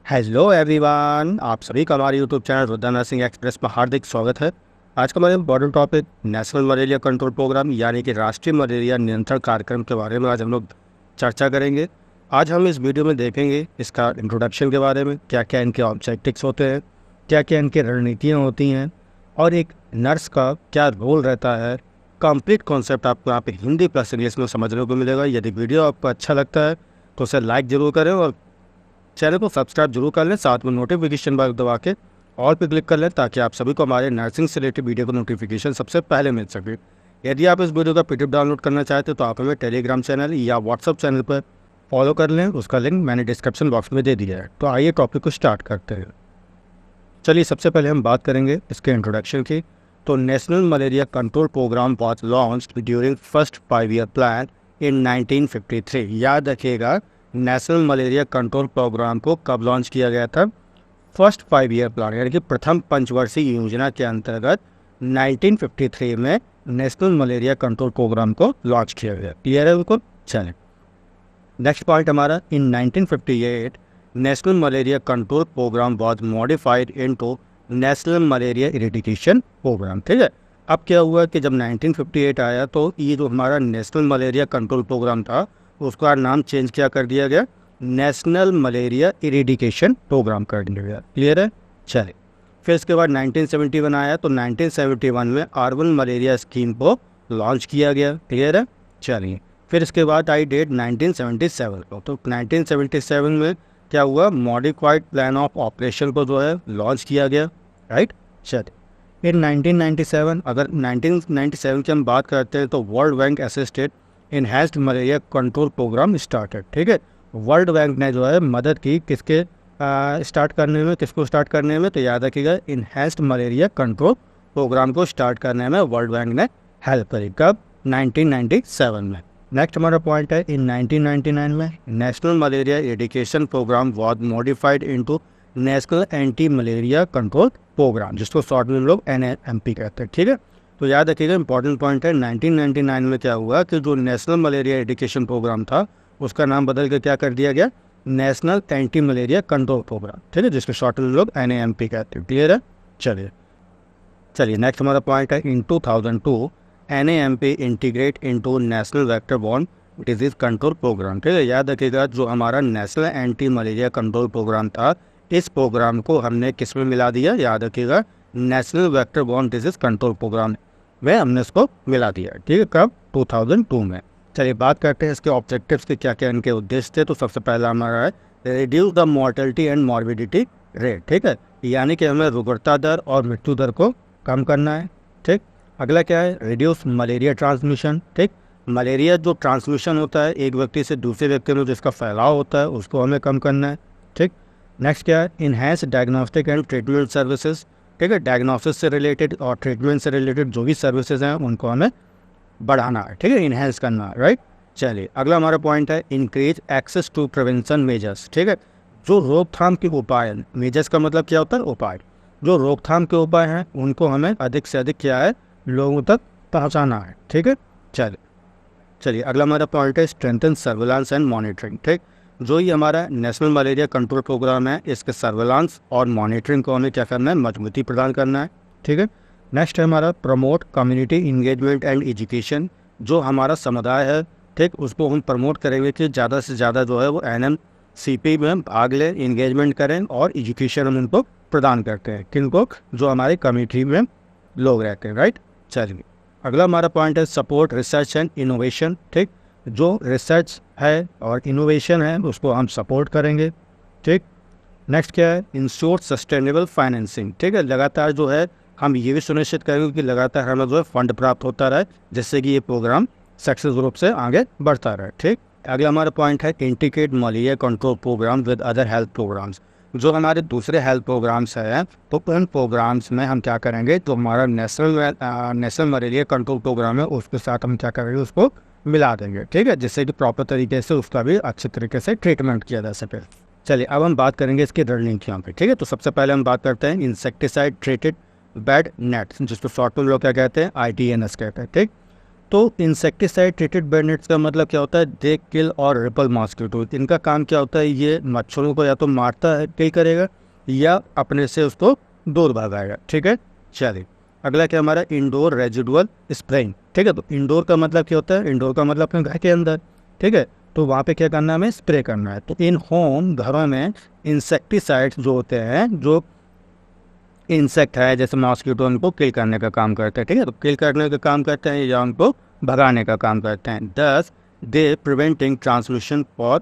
Hello everyone, आप सभी का हमारे YouTube channel Rudra nursing express में हार्दिक स्वागत है। आज का हमारा important topic national malaria control programme यानी कि राष्ट्रीय मलेरिया नियंत्रण कार्यक्रम के बारे में आज हम लोग चर्चा करेंगे। आज हम इस वीडियो में देखेंगे इसका इंट्रोडक्शन के बारे में, क्या क्या इनके ऑब्जेक्टिव्स होते हैं, क्या क्या इनकी रणनीतियाँ होती हैं और एक नर्स का क्या रोल रहता है। कंप्लीट कॉन्सेप्ट आपको यहाँ पे हिंदी प्लस इंग्लिश में समझने को मिलेगा। यदि वीडियो आपको अच्छा लगता है तो उसे लाइक ज़रूर करें और चैनल को सब्सक्राइब जरूर कर लें, साथ में नोटिफिकेशन बेल दबा के ऑल पे क्लिक कर लें ताकि आप सभी को हमारे नर्सिंग से रिलेटेड वीडियो का नोटिफिकेशन सबसे पहले मिल सके। यदि आप इस वीडियो का पीडीएफ डाउनलोड करना चाहते हैं तो आप हमें टेलीग्राम चैनल या व्हाट्सअप चैनल पर फॉलो कर लें, उसका लिंक मैंने डिस्क्रिप्शन बॉक्स में दे दिया है। तो आइए टॉपिक को स्टार्ट करते हैं। चलिए सबसे पहले हम बात करेंगे इसके इंट्रोडक्शन की। तो national malaria control programme was launched during first 5-year plan in 1953। याद रखिएगा, नेशनल मलेरिया कंट्रोल प्रोग्राम को कब लॉन्च किया गया था? फर्स्ट 5-year प्लान यानी कि प्रथम पंचवर्षीय योजना के अंतर्गत 1953 में नेशनल मलेरिया कंट्रोल प्रोग्राम को लॉन्च किया गया। क्लियर है बिल्कुल? चलें, नेक्स्ट पॉइंट हमारा, in 1958 national malaria control programme was modified into national malaria eradication programme. ठीक है, अब क्या हुआ कि जब 1958 आया तो ये जो हमारा नेशनल मलेरिया कंट्रोल प्रोग्राम था उसका नाम चेंज क्या कर दिया गया? नेशनल मलेरिया इरेडिकेशन प्रोग्राम कर दिया गया। क्लियर है? चलिए, फिर इसके बाद 1971 आया तो 1971 में अर्बन मलेरिया स्कीम को लॉन्च किया गया। क्लियर है? चलिए, फिर इसके बाद आई डेट 1977 को। तो 1977 में क्या हुआ? मॉडिफाइड प्लान ऑफ ऑपरेशन को जो है लॉन्च किया गया। राइट? चलिए, इन 1997 अगर 1997 की हम बात करते हैं तो world bank assisted enhanced malaria control programme started. ठीक है, वर्ल्ड बैंक ने जो है मदद की किसके स्टार्ट करने में, किसको स्टार्ट करने में? तो याद रखिएगा, इनहेंस्ड मलेरिया कंट्रोल प्रोग्राम को स्टार्ट करने में वर्ल्ड बैंक ने हेल्प करी। कब? 1997 में। नेक्स्ट हमारा पॉइंट है, इन 1999 में national malaria eradication programme was modified into national anti malaria control programme, जिसको शॉर्ट में लोग NAMP कहते हैं। ठीक है, तो याद रखिएगा, इंपॉर्टेंट पॉइंट है, 1999 में क्या हुआ कि जो नेशनल मलेरिया एजुकेशन प्रोग्राम था उसका नाम बदल के क्या कर दिया गया? National anti malaria control programme. ठीक है, जिसके शॉर्ट में लोग NAMP कहते हैं। क्लियर है? चलिए नेक्स्ट हमारा पॉइंट है, in 2002 NAMP integrate into national vector borne disease control programme. ठीक है, याद रखिएगा, जो हमारा national anti malaria control programme था इस प्रोग्राम को हमने किस में मिला दिया? याद रखिएगा, national vector borne disease control programme में हमने इसको मिला दिया। ठीक है, कब? 2002 में। चलिए बात करते हैं इसके ऑब्जेक्टिव्स के, क्या क्या इनके उद्देश्य थे। तो सबसे पहला हमारा है reduce the mortality and morbidity rate. ठीक है, यानी कि हमें रुग्णता दर और मृत्यु दर को कम करना है। ठीक, अगला क्या है? Reduce malaria transmission. ठीक, मलेरिया जो ट्रांसमिशन होता है एक व्यक्ति से दूसरे व्यक्ति में, जिसका फैलाव होता है उसको हमें कम करना है। ठीक, नेक्स्ट क्या है? Enhance diagnostic and treatment services. ठीक है, डायग्नोसिस से रिलेटेड और ट्रीटमेंट से रिलेटेड जो भी सर्विसेज हैं उनको हमें बढ़ाना है। ठीक है, इनहेंस करना है। राइट? चलिए, अगला हमारा पॉइंट है, increase access to prevention measures. ठीक है, जो रोकथाम के उपाय, मेजर्स का मतलब क्या होता है? उपाय। जो रोकथाम के उपाय हैं उनको हमें अधिक से अधिक क्या है? लोगों तक पहुँचाना है। ठीक है, चलिए अगला हमारा पॉइंट है, स्ट्रेंथन सर्विलांस एंड मॉनिटरिंग। ठीक, जो ये हमारा नेशनल मलेरिया कंट्रोल प्रोग्राम है इसके सर्विलांस और मॉनिटरिंग को हमें क्या करना है? मजबूती प्रदान करना है। ठीक है, नेक्स्ट है हमारा promote community engagement and education. जो हमारा समुदाय है, ठीक, उसको हम प्रमोट करेंगे कि ज़्यादा से ज़्यादा जो है वो NMCP में भाग लें, इंगेजमेंट करें और एजुकेशन हम उनको प्रदान करते हैं। किनको? जो हमारी कम्युनिटी में लोग रहते हैं। राइट? चलिए, अगला हमारा पॉइंट है, सपोर्ट रिसर्च एंड इनोवेशन। ठीक, जो रिसर्च है और इनोवेशन है उसको हम सपोर्ट करेंगे। ठीक, नेक्स्ट क्या है? Ensure sustainable financing. ठीक है, लगातार जो है हम ये भी सुनिश्चित करेंगे कि लगातार हमें जो है फंड प्राप्त होता रहे, जिससे कि ये प्रोग्राम सक्सेस रूप से आगे बढ़ता रहे। ठीक, अगला हमारा पॉइंट है, integrate malaria control programme with other health programmes. जो हमारे दूसरे हेल्थ प्रोग्राम्स हैं तो उन प्रोग्राम्स में हम क्या करेंगे? तो हमारा नेशनल मलेरिया कंट्रोल प्रोग्राम है उसके साथ हम क्या करेंगे? उसको मिला देंगे। ठीक है, जिससे कि प्रॉपर तरीके से उसका भी अच्छे तरीके से ट्रीटमेंट किया जा सके। चलिए अब हम बात करेंगे इसकी रणनीतियों पे। ठीक है, तो सबसे पहले हम बात करते हैं इंसेक्टिसाइड ट्रीटेड बेड नेट, जिसको शॉर्ट में लोग क्या कहते हैं? ITNS कहते हैं। ठीक, तो इंसेक्टिसाइड ट्रीटेड बेड नेट्स का मतलब क्या होता है, दे किल और रिपल मॉस्किटो। इनका काम क्या होता है, ये मच्छरों को या तो मारता है, किल करेगा, या अपने से उसको दूर भगाएगा। ठीक है, चलिए अगला क्या हमारा इंडोर रेजिडुअल स्प्रेइंग। ठीक है, तो इंडोर का मतलब क्या होता है, इंडोर का मतलब अपने घर के अंदर। ठीक है, तो वहाँ पे क्या करना है, हमें स्प्रे करना है। तो इन होम, घरों में इंसेक्टिसाइड्स जो होते हैं, जो इंसेक्ट है जैसे मॉस्किटो, उनको किल करने का काम करते हैं। ठीक है, तो किल करने का काम करते हैं या उनको भगाने का काम करते हैं। दस दे प्रिवेंटिंग ट्रांसमिशन फॉर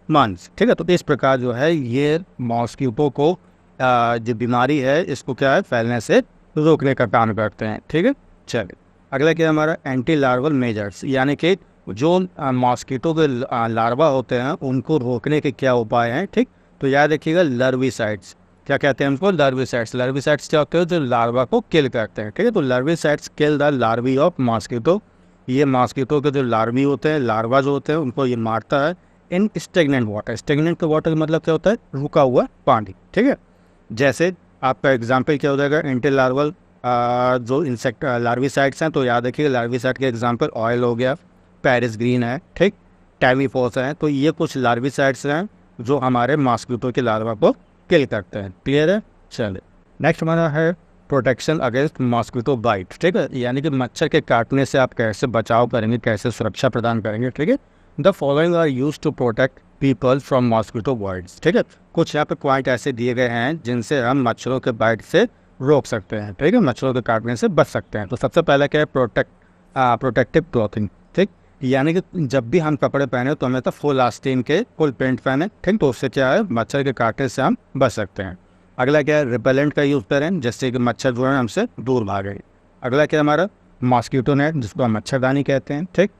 मंथ्स। ठीक है, तो इस प्रकार जो है ये मॉस्किटो को जो बीमारी है इसको क्या है, फैलने से रोकने का काम करते हैं। ठीक है, चलिए अगला क्या है हमारा एंटी लार्वल मेजर्स, यानी कि जो मॉस्किटो के लार्वा होते हैं उनको रोकने के क्या उपाय हैं। ठीक, तो याद रखिएगा लर्विसाइड्स, क्या कहते हैं उनको, लर्विसाइड्स। लर्विसाइड्स क्या होते हैं, जो लार्वा को किल करते हैं। ठीक है, तो larvicides kill the larvae of mosquito. ये मॉस्किटो के जो लार्वी होते हैं, लार्वा जो होते हैं, उनको ये मारता है इन स्टेगनेंट वाटर। स्टेगनेंट वाटर का मतलब क्या होता है, रुका हुआ पानी। ठीक है, जैसे आपका एग्जाम्पल क्या हो जाएगा, एंटी लार्वल जो इंसेक्ट लार्विसाइड्स हैं, तो याद रखिएगा लार्विसाइड के एग्जाम्पल ऑयल हो गया, पेरिस ग्रीन है, ठीक, टैमीफोस है। तो ये कुछ लार्विसाइड्स हैं जो हमारे मॉस्किटो के लार्वा को किल करते हैं। क्लियर है, चलिए नेक्स्ट हमारा है प्रोटेक्शन अगेंस्ट मॉस्किटो बाइट। ठीक है, यानी कि मच्छर के काटने से आप कैसे बचाव करेंगे, कैसे सुरक्षा प्रदान करेंगे। ठीक है, the following are use to protect people from mosquito bites. ठीक है, कुछ यहाँ पे पॉइंट ऐसे दिए गए हैं जिनसे हम मच्छरों के बाइट से रोक सकते हैं। ठीक है, मच्छरों के काटने से बच सकते हैं। तो सबसे पहले क्या है, प्रोटेक्टिव क्लॉथिंग। ठीक, यानी कि जब भी हम कपड़े पहने तो हमें तो फुल आस्तीन के फुल पेंट पहने। ठीक, तो उससे क्या है, मच्छर के काटने से हम बच सकते हैं। अगला क्या है, रिपेलेंट का यूज़ करें, जिससे कि मच्छर जो है हमसे दूर भागे। अगला क्या है हमारा मॉस्किटो नेट, जिसको हम मच्छरदानी कहते हैं। ठीक,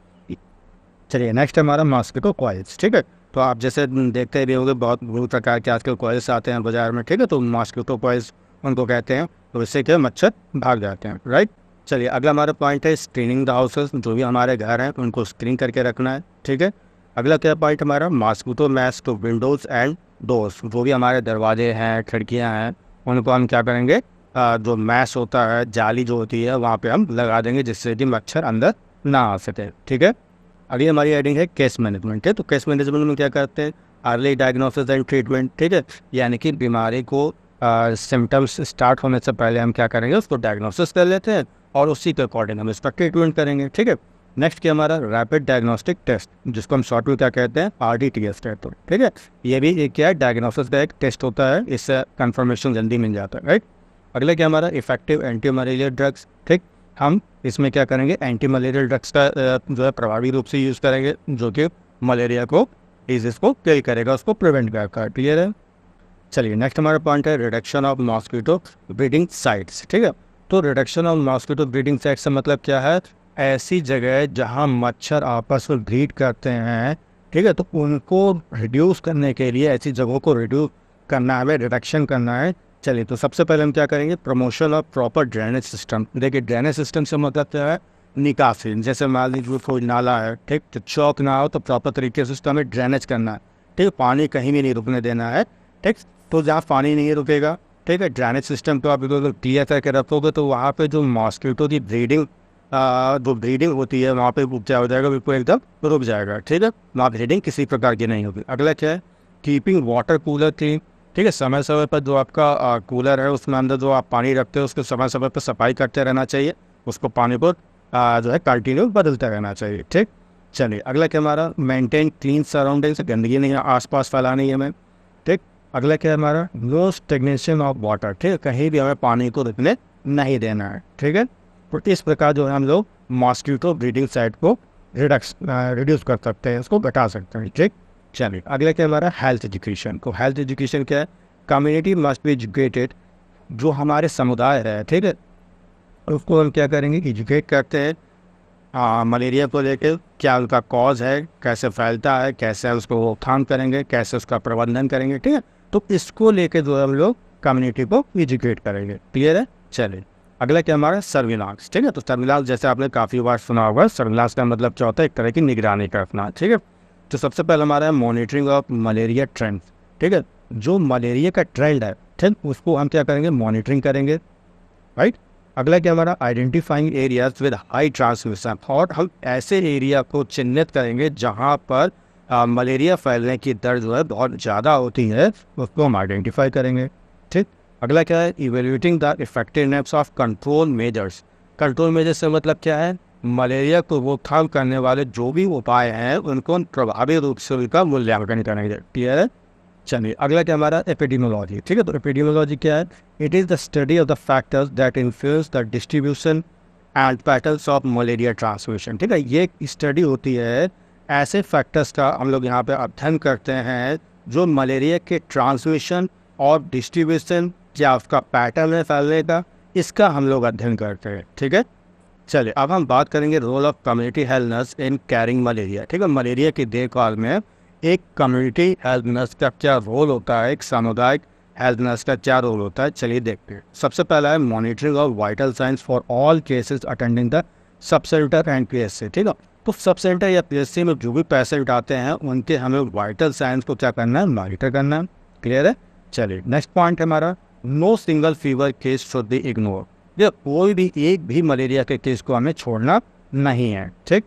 चलिए नेक्स्ट हमारा मॉस्किटो कॉइल्स। ठीक है, तो आप जैसे देखते भी होंगे बहुत बहुत प्रकार के आजकल कॉइल्स आते हैं बाजार में। ठीक है, तो मॉस्किटो कॉइल्स उनको कहते हैं। तो इससे क्या मच्छर भाग जाते हैं। राइट, चलिए अगला हमारा पॉइंट है स्क्रीनिंग द हाउसेस। जो भी हमारे घर हैं उनको स्क्रीन करके रखना है। ठीक है, अगला क्या पॉइंट हमारा mosquito mesh to windows and doors. जो भी हमारे दरवाजे हैं, खिड़कियां हैं, उनको हम क्या करेंगे, जो मैस होता है, जाली जो होती है, वहाँ पे हम लगा देंगे, जिससे कि मच्छर अंदर ना आ सके। ठीक है, अगली हमारी हेडिंग है केस मैनेजमेंट है। तो केस मैनेजमेंट में क्या करते हैं, अर्ली डायग्नोसिस एंड ट्रीटमेंट। ठीक है, यानी कि बीमारी को सिम्टम्स स्टार्ट होने से पहले हम क्या करेंगे, उसको डायग्नोसिस कर लेते हैं और उसी के अकॉर्डिंग हम इसका ट्रीटमेंट करेंगे। ठीक है, नेक्स्ट क्या हमारा रैपिड डायग्नोस्टिक टेस्ट, जिसको हम शॉर्ट में क्या कहते हैं, RDTS टेस्ट। ठीक है, ये भी एक क्या है, डायग्नोसिस का एक टेस्ट होता है, इससे कंफर्मेशन जल्दी मिल जाता है। राइट, अगला क्या हमारा इफेक्टिव एंटी मलेरिया ड्रग्स। ठीक, हम इसमें क्या करेंगे, एंटी मलेरियल ड्रग्स का जो है प्रभावी रूप से यूज़ करेंगे, जो कि मलेरिया को, डिजीज को किल करेगा, उसको प्रिवेंट करेगा। क्लियर है, चलिए नेक्स्ट हमारा पॉइंट है reduction of mosquito breeding sites. ठीक है, तो reduction of mosquito breeding sites का मतलब क्या है, ऐसी जगह जहां मच्छर आपस में ब्रीड करते हैं। ठीक है, तो उनको रिड्यूस करने के लिए ऐसी जगहों को रिड्यूस करना है, हमें रिडक्शन करना है। चलिए, तो सबसे पहले हम क्या करेंगे, promotion of proper drainage system. देखिए ड्रेनेज सिस्टम से मतलब क्या है, निकासी। जैसे मान लीजिए कोई नाला है, ठीक, तो चौक ना हो तो प्रॉपर तरीके से उसका हमें ड्रेनेज करना है। ठीक, पानी कहीं भी नहीं रुकने देना है। ठीक, तो जहाँ पानी नहीं रुकेगा, ठीक है, ड्रेनेज सिस्टम तो आप क्लियर करके रखोगे, तो वहाँ पे जो मॉस्किटो की ब्रीडिंग जो ब्रीडिंग होती है वहाँ पे क्या हो जाएगा, बिल्कुल एकदम रुक जाएगा। ठीक है, वहाँ ब्रीडिंग किसी प्रकार की नहीं होगी। अगला क्या है, कीपिंग वाटर कूलर क्लीन। ठीक है, समय समय पर जो आपका कूलर है उसमें अंदर जो आप पानी रखते हो उसको समय समय पर सफाई करते रहना चाहिए, उसको पानी को जो है कंटिन्यू बदलते रहना चाहिए। ठीक, चलिए अगला क्या हमारा मेंटेन क्लीन सराउंडिंग्स, गंदगी नहीं आसपास फैलानी है हमें। ठीक, अगला क्या है हमारा नो स्टेग्नेशन ऑफ वाटर। ठीक है, कहीं भी हमें पानी को रुकने नहीं देना है। ठीक है, तो इस प्रकार जो है हम लोग मॉस्किटो ब्रीडिंग साइट को रिड्यूस कर सकते हैं, उसको घटा सकते हैं। ठीक, चलिए अगला क्या हमारा हेल्थ एजुकेशन। तो हेल्थ एजुकेशन क्या है, कम्युनिटी मस्ट बी एजुकेटेड। जो हमारे समुदाय है, ठीक है, उसको हम क्या करेंगे, एजुकेट करते हैं मलेरिया को लेकर, क्या उनका कॉज है, कैसे फैलता है, कैसे उसको रोकथाम करेंगे, कैसे उसका प्रबंधन करेंगे। ठीक है, तो इसको लेकर जो है हम लोग कम्युनिटी को एजुकेट करेंगे। क्लियर है, चलिए अगला क्या हमारा सर्विलांस। ठीक है, तो सर्विलांस जैसे आपने काफ़ी बार सुना होगा, सर्विलांस का मतलब क्या होता है, एक तरह की निगरानी करना। ठीक है, तो सबसे पहले हमारा है मॉनिटरिंग ऑफ मलेरिया ट्रेंड। ठीक है, जो मलेरिया का ट्रेंड है, ठीक, उसको हम क्या करेंगे, मॉनिटरिंग करेंगे। राइट, अगला क्या हमारा identifying areas with high transmission, और हम ऐसे एरिया को चिन्हित करेंगे जहाँ पर मलेरिया फैलने की दर जो है बहुत ज़्यादा होती है, उसको हम आइडेंटिफाई करेंगे। ठीक, अगला क्या है evaluating the effectiveness of control measures. Control measures से मतलब क्या है, मलेरिया को रोकथाम करने वाले जो भी उपाय हैं उनको प्रभावी रूप से उनका मूल्यांकन करेंगे। क्लियर है। चलिए अगला क्या हमारा एपिडेमियोलॉजी। ठीक है, तो एपिडेमियोलॉजी क्या है, it is the study of the factors that influence the distribution and patterns of malaria transmission. ठीक है, ये स्टडी होती है ऐसे फैक्टर्स का हम लोग यहाँ पे अध्ययन करते हैं जो मलेरिया के ट्रांसमिशन और डिस्ट्रीब्यूशन, क्या उसका पैटर्न है फैलने का, इसका हम लोग अध्ययन करते हैं। ठीक है, चलिए अब हम बात करेंगे role of community health nurse in caring malaria. ठीक है, मलेरिया की देखभाल में एक कम्युनिटी हेल्थ नर्स का क्या रोल होता है, एक सामुदायिक हेल्थ नर्स का क्या रोल होता है, चलिए देखते हैं। सबसे पहला है monitoring of vital science for all cases attending the sub centre and PSC. ठीक है, तो सब सेंटर या पीएससी में जो भी पेशेंट आते हैं उनके हमें वाइटल साइंस को क्या करना है, मॉनिटर करना है। क्लियर है। चलिए नेक्स्ट पॉइंट है हमारा no single fever case should be ignore. ये कोई भी एक भी मलेरिया के केस को हमें छोड़ना नहीं है। ठीक,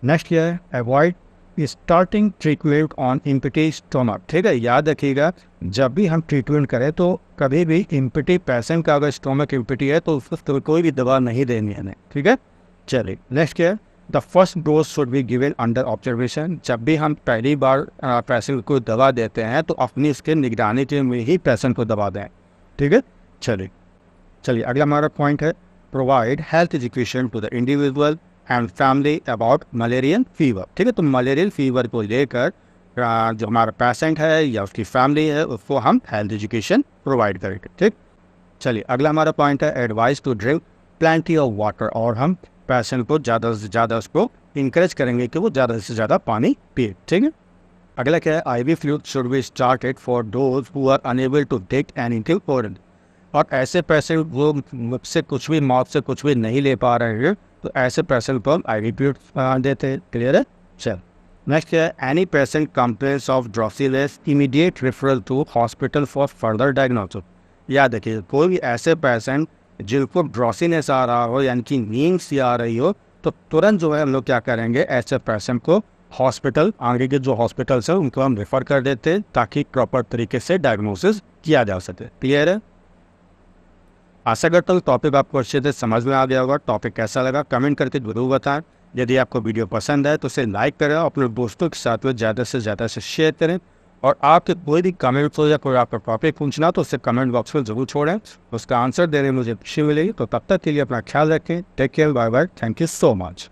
नेक्स्ट क्या है avoid starting treatment on empty stomach. ठीक है, याद रखिएगा जब भी हम ट्रीटमेंट करें तो कभी भी इम्पिटी पेशेंट का अगर स्टोमक इम्पिटी है तो उसको कोई भी दवा नहीं देनी है। ठीक है, चलिए नेक्स्ट क्या है the first dose should be given under observation. जब भी हम पहली बार पेशेंट को दवा देते हैं तो अपनी इसके निगरानी के में ही पेशेंट को दवा दें। ठीक है, चलिए अगला हमारा पॉइंट है provide health education to the individual and family about malarial fever. ठीक है, तो मलेरियल फीवर को लेकर जो हमारा पेशेंट है या उसकी फैमिली है उसको हम हेल्थ एजुकेशन प्रोवाइड करेंगे। ठीक, चलिए अगला हमारा पॉइंट है advice to drink plenty of water, और हम पेशेंट को ज़्यादा से ज़्यादा उसको इंकरेज करेंगे कि वो ज़्यादा से ज़्यादा पानी पिए। ठीक है, अगला क्या है IV fluid should be started for those who are unable to take anything oral, और ऐसे पेशेंट वो मुझसे कुछ भी माउथ से कुछ भी नहीं ले पा रहे हैं तो ऐसे पेशेंट को हम आईवी फ्लूइड देते हैं। क्लियर है। चल नेक्स्ट है any patient complaints of drowsiness immediate referral to hospital for further diagnosis. याद रखिए कोई भी ऐसे पेशेंट जिनको ड्रॉसीनेस आ रहा हो यानी कि नींद सी आ रही हो तो तुरंत जो है हम लोग क्या करेंगे ऐसे पेशेंट को हॉस्पिटल, आगे के जो हॉस्पिटल्स हैं उनको हम रेफर कर देते हैं ताकि प्रॉपर तरीके से डायग्नोसिस किया जा सके। क्लियर है। आशा करता हूँ टॉपिक आपको अच्छे से समझ में आ गया होगा। टॉपिक कैसा लगा कमेंट करके जरूर बताएं। यदि आपको वीडियो पसंद है तो इसे लाइक करें, अपने दोस्तों के साथ में ज़्यादा से ज़्यादा से शेयर करें, और आपके कोई भी कमेंट्स हो या कोई आपका टॉपिक पूछना तो उसे कमेंट बॉक्स में जरूर छोड़ें, उसका आंसर देने में मुझे खुशी मिलेगी। तो तब तक के लिए अपना ख्याल रखें। Take care, bye bye, thank you so much.